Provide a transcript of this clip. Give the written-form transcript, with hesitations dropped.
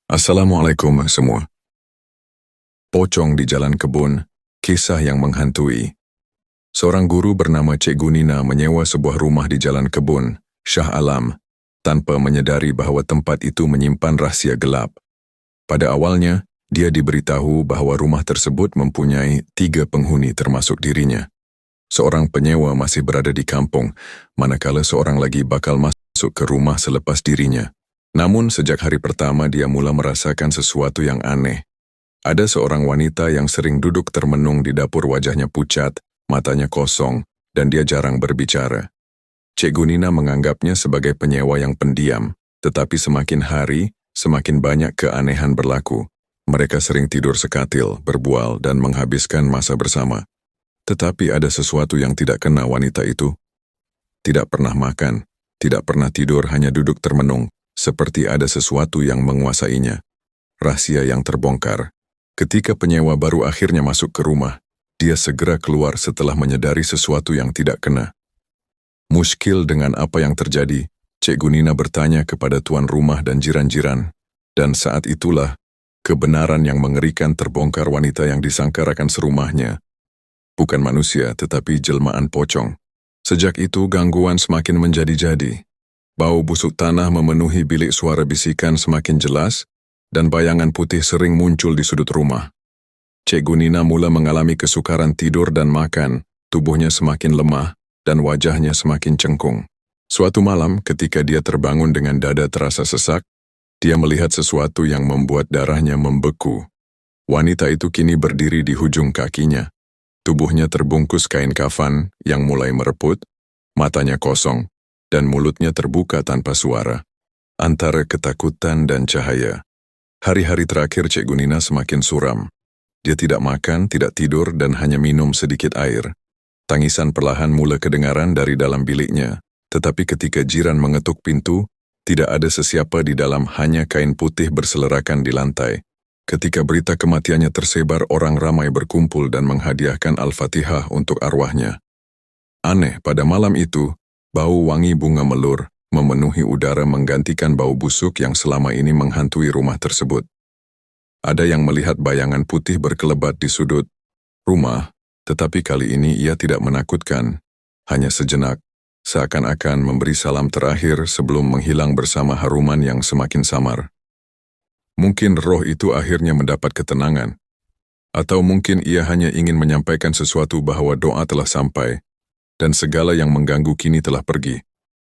Assalamualaikum semua. Pocong di jalan kebun, kisah yang menghantui. Seorang guru bernama Cikgu Nina menyewa sebuah rumah di jalan kebun, Shah Alam, tanpa menyadari bahawa tempat itu menyimpan rahsia gelap. Pada awalnya, dia diberitahu bahawa rumah tersebut mempunyai 3 penghuni termasuk dirinya. Seorang penyewa masih berada di kampung, manakala seorang lagi bakal masuk ke rumah selepas dirinya. Namun sejak hari pertama dia mula merasakan sesuatu yang aneh. Ada seorang wanita yang sering duduk termenung di dapur, wajahnya pucat, matanya kosong, dan dia jarang berbicara. Cikgu Nina menganggapnya sebagai penyewa yang pendiam, tetapi semakin hari, semakin banyak keanehan berlaku. Mereka sering tidur sekatil, berbual, dan menghabiskan masa bersama. Tetapi ada sesuatu yang tidak kena wanita itu. Tidak pernah makan, tidak pernah tidur, hanya duduk termenung. Seperti ada sesuatu yang menguasainya. Rahasia yang terbongkar. Ketika penyewa baru akhirnya masuk ke rumah, dia segera keluar setelah menyadari sesuatu yang tidak kena. Muskil dengan apa yang terjadi, Cikgu Nina bertanya kepada tuan rumah dan jiran-jiran. Dan saat itulah, kebenaran yang mengerikan terbongkar. Wanita yang disangka rakan serumahnya bukan manusia tetapi jelmaan pocong. Sejak itu gangguan semakin menjadi-jadi. Bau busuk tanah memenuhi bilik, suara bisikan semakin jelas, dan bayangan putih sering muncul di sudut rumah. Cikgu Nina mula mengalami kesukaran tidur dan makan, tubuhnya semakin lemah, dan wajahnya semakin cengkung. Suatu malam, ketika dia terbangun dengan dada terasa sesak, dia melihat sesuatu yang membuat darahnya membeku. Wanita itu kini berdiri di hujung kakinya. Tubuhnya terbungkus kain kafan yang mulai mereput, matanya kosong, dan mulutnya terbuka tanpa suara. Antara ketakutan dan cahaya. Hari-hari terakhir Cikgu Nina semakin suram. Dia tidak makan, tidak tidur, dan hanya minum sedikit air. Tangisan perlahan mula kedengaran dari dalam biliknya, tetapi ketika jiran mengetuk pintu, tidak ada sesiapa di dalam, hanya kain putih berselerakan di lantai. Ketika berita kematiannya tersebar, orang ramai berkumpul dan menghadiahkan Al-Fatihah untuk arwahnya. Aneh, pada malam itu, bau wangi bunga melur memenuhi udara menggantikan bau busuk yang selama ini menghantui rumah tersebut. Ada yang melihat bayangan putih berkelebat di sudut rumah, tetapi kali ini ia tidak menakutkan, hanya sejenak, seakan-akan memberi salam terakhir sebelum menghilang bersama haruman yang semakin samar. Mungkin roh itu akhirnya mendapat ketenangan, atau mungkin ia hanya ingin menyampaikan sesuatu bahwa doa telah sampai, dan segala yang mengganggu kini telah pergi.